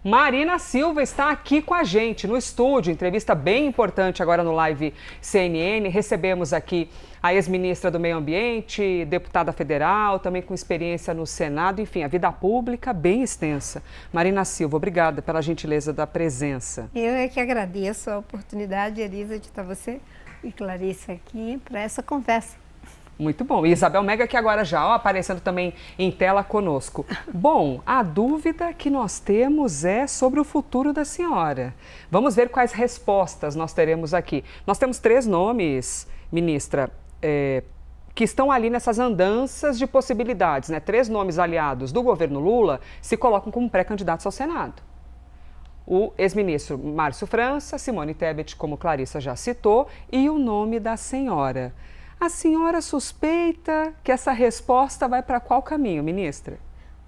Marina Silva está aqui com a gente no estúdio, entrevista bem importante agora no Live CNN. Recebemos aqui a ex-ministra do Meio Ambiente, deputada federal, também com experiência no Senado, enfim, a vida pública bem extensa. Marina Silva, obrigada pela gentileza da presença. Eu é que agradeço a oportunidade, Elisa, de estar você e Clarice aqui para essa conversa. Muito bom. E Isabel Mega que agora já aparecendo também em tela conosco. Bom, a dúvida que nós temos é sobre o futuro da senhora. Vamos ver quais respostas nós teremos aqui. Nós temos 3 nomes, ministra, que estão ali nessas andanças de possibilidades, né? 3 nomes aliados do governo Lula se colocam como pré-candidatos ao Senado. O ex-ministro Márcio França, Simone Tebet, como Clarissa já citou, e o nome da senhora. A senhora suspeita que essa resposta vai para qual caminho, ministra?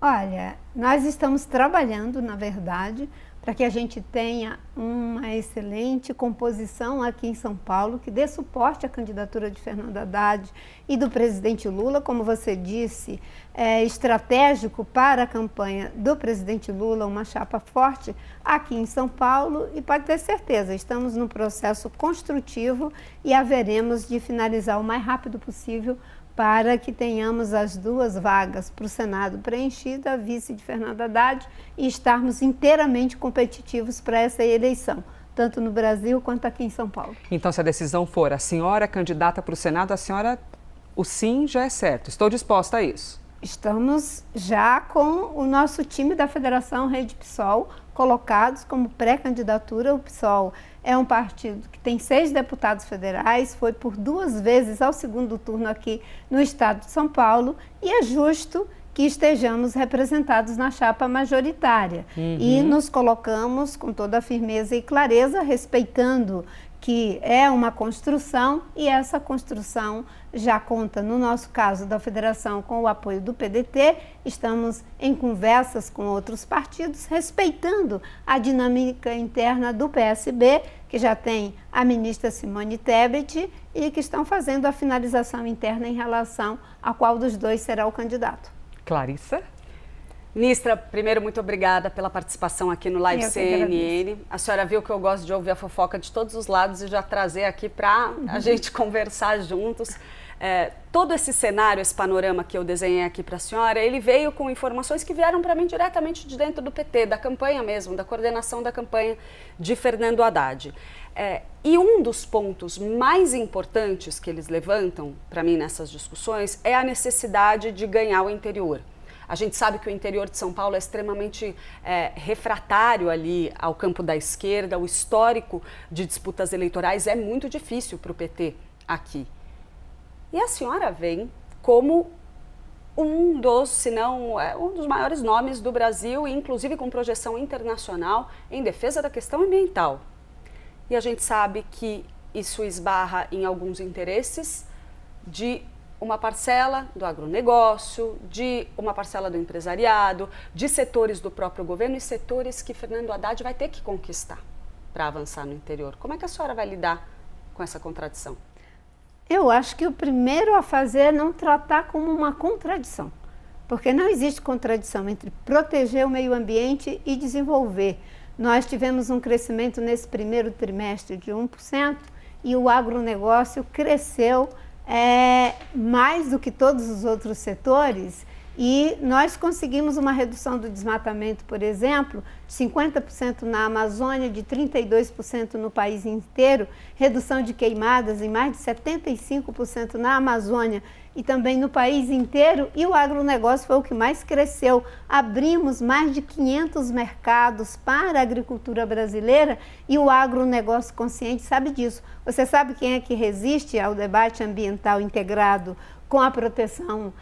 Olha, nós estamos trabalhando, na verdade, para que a gente tenha uma excelente composição aqui em São Paulo, que dê suporte à candidatura de Fernando Haddad e do presidente Lula. Como você disse, é estratégico para a campanha do presidente Lula, uma chapa forte aqui em São Paulo, e pode ter certeza, estamos num processo construtivo e haveremos de finalizar o mais rápido possível para que tenhamos as 2 vagas para o Senado preenchida, a vice de Fernando Haddad, e estarmos inteiramente competitivos para essa eleição, tanto no Brasil quanto aqui em São Paulo. Então, se a decisão for a senhora candidata para o Senado, a senhora, o sim já é certo. Estou disposta a isso. Estamos já com o nosso time da Federação Rede PSOL colocados como pré-candidatura. O PSOL é um partido que tem 6 deputados federais, foi por 2 vezes ao segundo turno aqui no estado de São Paulo, e é justo que estejamos representados na chapa majoritária. E nos colocamos com toda a firmeza e clareza, respeitando que é uma construção, e essa construção já conta, no nosso caso da federação, com o apoio do PDT. Estamos em conversas com outros partidos, respeitando a dinâmica interna do PSB, que já tem a ministra Simone Tebet, e que estão fazendo a finalização interna em relação a qual dos 2 será o candidato. Clarissa? Ministra, primeiro, muito obrigada pela participação aqui no Live CNN. A senhora viu que eu gosto de ouvir a fofoca de todos os lados e já trazer aqui para a gente conversar juntos. Todo esse cenário, esse panorama que eu desenhei aqui para a senhora, ele veio com informações que vieram para mim diretamente de dentro do PT, da campanha mesmo, da coordenação da campanha de Fernando Haddad. E um dos pontos mais importantes que eles levantam para mim nessas discussões é a necessidade de ganhar o interior. A gente sabe que o interior de São Paulo é extremamente refratário ali ao campo da esquerda. O histórico de disputas eleitorais é muito difícil para o PT aqui. E a senhora vem como um dos, se não um dos maiores nomes do Brasil, inclusive com projeção internacional em defesa da questão ambiental. E a gente sabe que isso esbarra em alguns interesses de uma parcela do agronegócio, de uma parcela do empresariado, de setores do próprio governo e setores que Fernando Haddad vai ter que conquistar para avançar no interior. Como é que a senhora vai lidar com essa contradição? Eu acho que o primeiro a fazer é não tratar como uma contradição, porque não existe contradição entre proteger o meio ambiente e desenvolver. Nós tivemos um crescimento nesse primeiro trimestre de 1% e o agronegócio cresceu mais do que todos os outros setores, e nós conseguimos uma redução do desmatamento, por exemplo, de 50% na Amazônia, de 32% no país inteiro, redução de queimadas em mais de 75% na Amazônia e também no país inteiro, e o agronegócio foi o que mais cresceu. Abrimos mais de 500 mercados para a agricultura brasileira, e o agronegócio consciente sabe disso. Você sabe quem é que resiste ao debate ambiental integrado com a proteção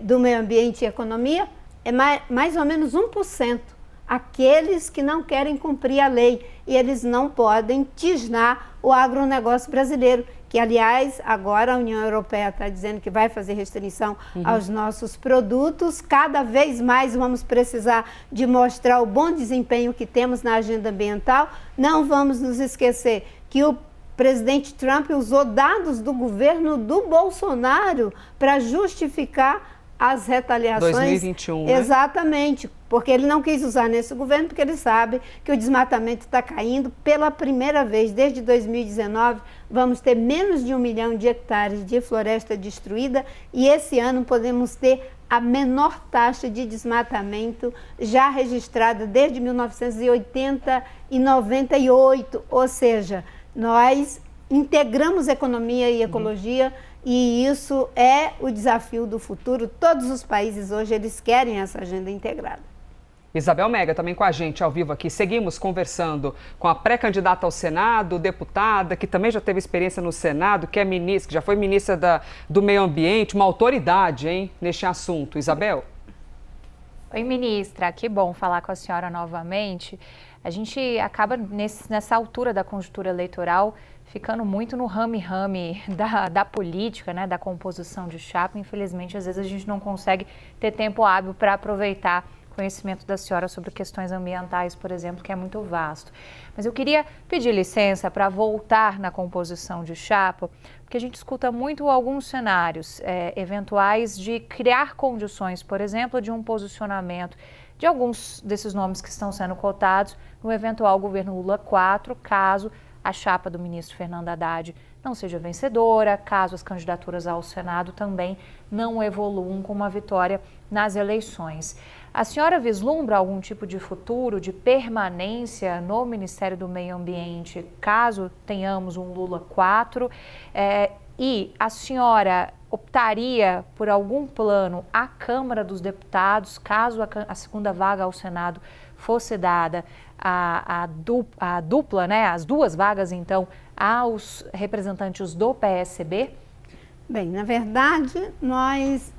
do meio ambiente e economia? É mais ou menos 1%. Aqueles que não querem cumprir a lei, e eles não podem tisnar o agronegócio brasileiro, que, aliás, agora a União Europeia está dizendo que vai fazer restrição aos nossos produtos. Cada vez mais vamos precisar de mostrar o bom desempenho que temos na agenda ambiental. Não vamos nos esquecer que o presidente Trump usou dados do governo do Bolsonaro para justificar as retaliações. 2021, né? Exatamente, porque ele não quis usar nesse governo, porque ele sabe que o desmatamento está caindo. Pela primeira vez desde 2019, vamos ter menos de 1 milhão de hectares de floresta destruída e esse ano podemos ter a menor taxa de desmatamento já registrada desde 1980 e 98, ou seja, nós integramos economia e ecologia e isso é o desafio do futuro. Todos os países hoje eles querem essa agenda integrada. Isabel Mega também com a gente ao vivo aqui. Seguimos conversando com a pré-candidata ao Senado, deputada, que também já teve experiência no Senado, que é ministra, que já foi ministra do Meio Ambiente, uma autoridade, hein, neste assunto. Isabel? Oi, ministra. Que bom falar com a senhora novamente. A gente acaba, nessa altura da conjuntura eleitoral, ficando muito no rame-rame da política, né, da composição de chapa. Infelizmente, às vezes a gente não consegue ter tempo hábil para aproveitar conhecimento da senhora sobre questões ambientais, por exemplo, que é muito vasto. Mas eu queria pedir licença para voltar na composição de chapa, porque a gente escuta muito alguns cenários eventuais de criar condições, por exemplo, de um posicionamento de alguns desses nomes que estão sendo cotados no eventual governo Lula 4, caso a chapa do ministro Fernando Haddad não seja vencedora, caso as candidaturas ao Senado também não evoluam com uma vitória nas eleições. A senhora vislumbra algum tipo de futuro, de permanência no Ministério do Meio Ambiente, caso tenhamos um Lula 4? E a senhora optaria por algum plano à Câmara dos Deputados, caso a segunda vaga ao Senado fosse dada a dupla, né, as duas vagas, então, aos representantes do PSB? Bem, na verdade, nós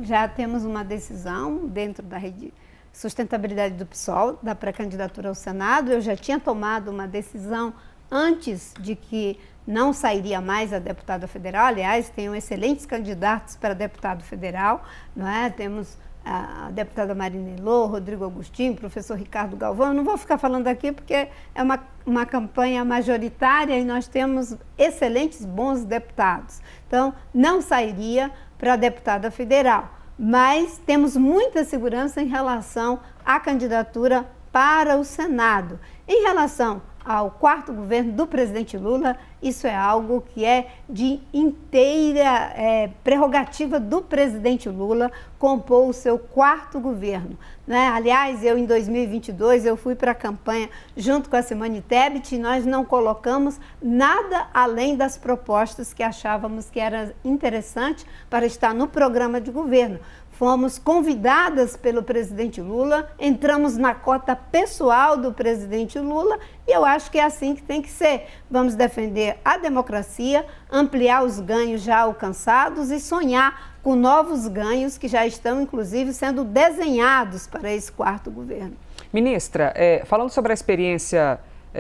já temos uma decisão dentro da rede sustentabilidade do PSOL, da pré-candidatura ao Senado. Eu já tinha tomado uma decisão antes de que não sairia mais a deputada federal. Aliás, tenho excelentes candidatos para deputado federal, não é? Temos a deputada Marina Elô, Rodrigo Agostinho, professor Ricardo Galvão. Eu não vou ficar falando aqui porque é uma campanha majoritária e nós temos excelentes, bons deputados. Então, não sairia para a deputada federal, mas temos muita segurança em relação à candidatura para o Senado. Em relação ao quarto governo do presidente Lula, isso é algo que é de inteira prerrogativa do presidente Lula compor o seu quarto governo, né? Aliás, em 2022, eu fui para a campanha junto com a Simone Tebet e nós não colocamos nada além das propostas que achávamos que era interessante para estar no programa de governo. Fomos convidadas pelo presidente Lula, entramos na cota pessoal do presidente Lula e eu acho que é assim que tem que ser. Vamos defender a democracia, ampliar os ganhos já alcançados e sonhar com novos ganhos que já estão, inclusive, sendo desenhados para esse quarto governo. Ministra, falando sobre a experiência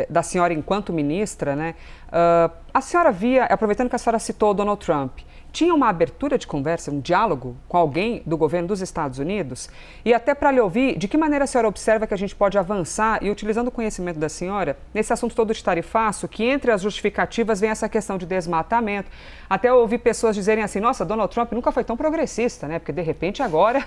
da senhora enquanto ministra, né, a senhora via, aproveitando que a senhora citou o Donald Trump, tinha uma abertura de conversa, um diálogo com alguém do governo dos Estados Unidos? E até para lhe ouvir, de que maneira a senhora observa que a gente pode avançar e, utilizando o conhecimento da senhora, nesse assunto todo de tarifaço, que entre as justificativas vem essa questão de desmatamento. Até eu ouvi pessoas dizerem assim, nossa, Donald Trump nunca foi tão progressista, né? Porque, de repente, agora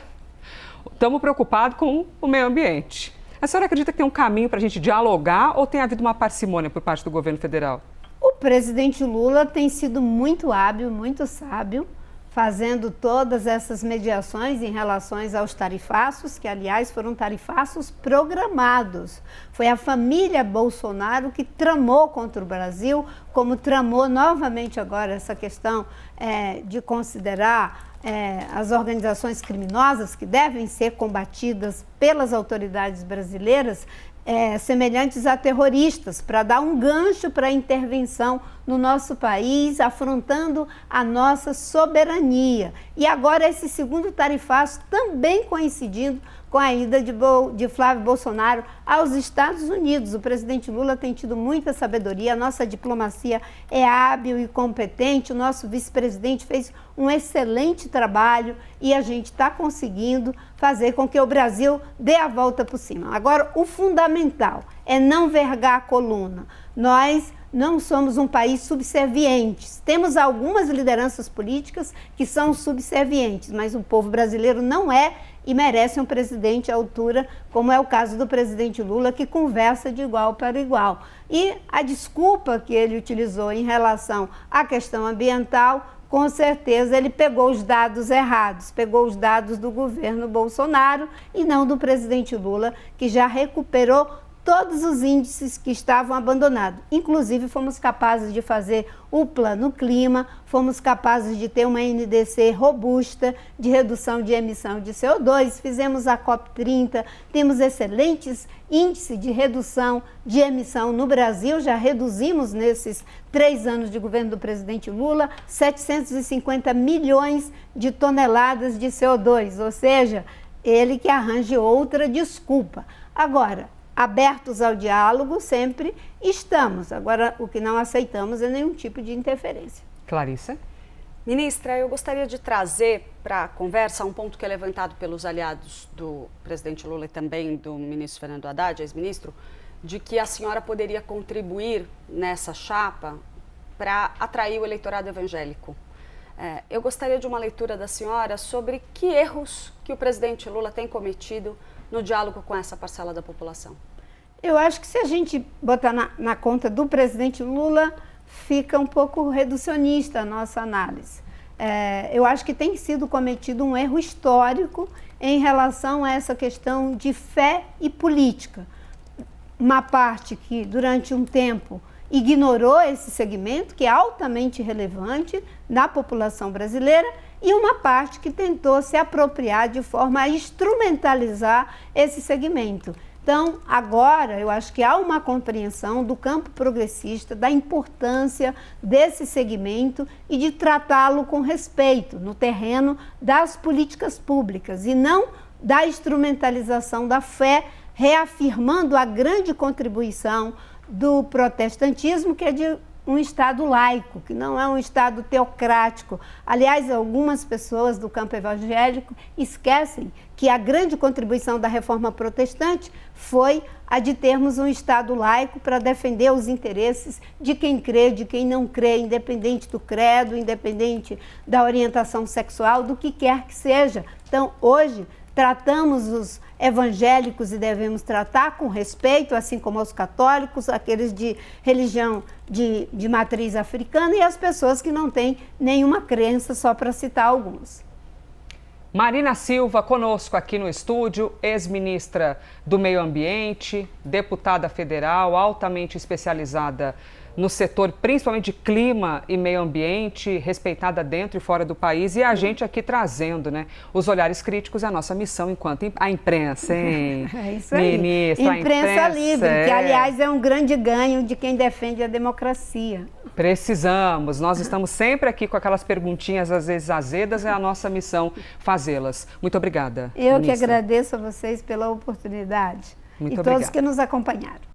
estamos preocupados com o meio ambiente. A senhora acredita que tem um caminho para a gente dialogar ou tem havido uma parcimônia por parte do governo federal? O presidente Lula tem sido muito hábil, muito sábio, fazendo todas essas mediações em relação aos tarifaços, que, aliás, foram tarifaços programados. Foi a família Bolsonaro que tramou contra o Brasil, como tramou novamente agora essa questão de considerar as organizações criminosas que devem ser combatidas pelas autoridades brasileiras, semelhantes a terroristas, para dar um gancho para a intervenção no nosso país, afrontando a nossa soberania. E agora esse segundo tarifaço também coincidindo com a ida de Flávio Bolsonaro aos Estados Unidos. O presidente Lula tem tido muita sabedoria, a nossa diplomacia é hábil e competente, o nosso vice-presidente fez um excelente trabalho e a gente está conseguindo fazer com que o Brasil dê a volta por cima. Agora, o fundamental é não vergar a coluna. Nós não somos um país subserviente. Temos algumas lideranças políticas que são subservientes, mas o povo brasileiro não é e merece um presidente à altura, como é o caso do presidente Lula, que conversa de igual para igual. E a desculpa que ele utilizou em relação à questão ambiental, com certeza ele pegou os dados errados, pegou os dados do governo Bolsonaro e não do presidente Lula, que já recuperou todos os índices que estavam abandonados. Inclusive, fomos capazes de fazer o Plano Clima, fomos capazes de ter uma NDC robusta de redução de emissão de CO2, fizemos a COP30, temos excelentes índices de redução de emissão no Brasil, já reduzimos nesses 3 anos de governo do presidente Lula 750 milhões de toneladas de CO2, ou seja, ele que arranje outra desculpa. Agora, abertos ao diálogo, sempre estamos. Agora, o que não aceitamos é nenhum tipo de interferência. Clarissa? Ministra, eu gostaria de trazer para a conversa um ponto que é levantado pelos aliados do presidente Lula e também do ministro Fernando Haddad, ex-ministro, de que a senhora poderia contribuir nessa chapa para atrair o eleitorado evangélico. Eu gostaria de uma leitura da senhora sobre que erros que o presidente Lula tem cometido no diálogo com essa parcela da população. Eu acho que se a gente botar na conta do presidente Lula, fica um pouco reducionista a nossa análise. Eu acho que tem sido cometido um erro histórico em relação a essa questão de fé e política. Uma parte que, durante um tempo, ignorou esse segmento, que é altamente relevante na população brasileira, e uma parte que tentou se apropriar de forma a instrumentalizar esse segmento. Então, agora, eu acho que há uma compreensão do campo progressista, da importância desse segmento e de tratá-lo com respeito no terreno das políticas públicas e não da instrumentalização da fé, reafirmando a grande contribuição do protestantismo, que é de um Estado laico, que não é um Estado teocrático. Aliás, algumas pessoas do campo evangélico esquecem que a grande contribuição da reforma protestante foi a de termos um Estado laico para defender os interesses de quem crê, de quem não crê, independente do credo, independente da orientação sexual, do que quer que seja. Então, hoje, tratamos os evangélicos e devemos tratar com respeito, assim como os católicos, aqueles de religião de matriz africana e as pessoas que não têm nenhuma crença, só para citar alguns. Marina Silva, conosco aqui no estúdio, ex-ministra do Meio Ambiente, deputada federal, altamente especializada no setor, principalmente de clima e meio ambiente, respeitada dentro e fora do país, e a gente aqui trazendo, né, os olhares críticos à nossa missão enquanto a imprensa, hein? É isso aí. Ministra, imprensa livre, que aliás é um grande ganho de quem defende a democracia. Precisamos, nós estamos sempre aqui com aquelas perguntinhas, às vezes azedas, é a nossa missão fazê-las. Muito obrigada, Eu ministra. que agradeço a vocês pela oportunidade. Muito e obrigada. todos que nos acompanharam.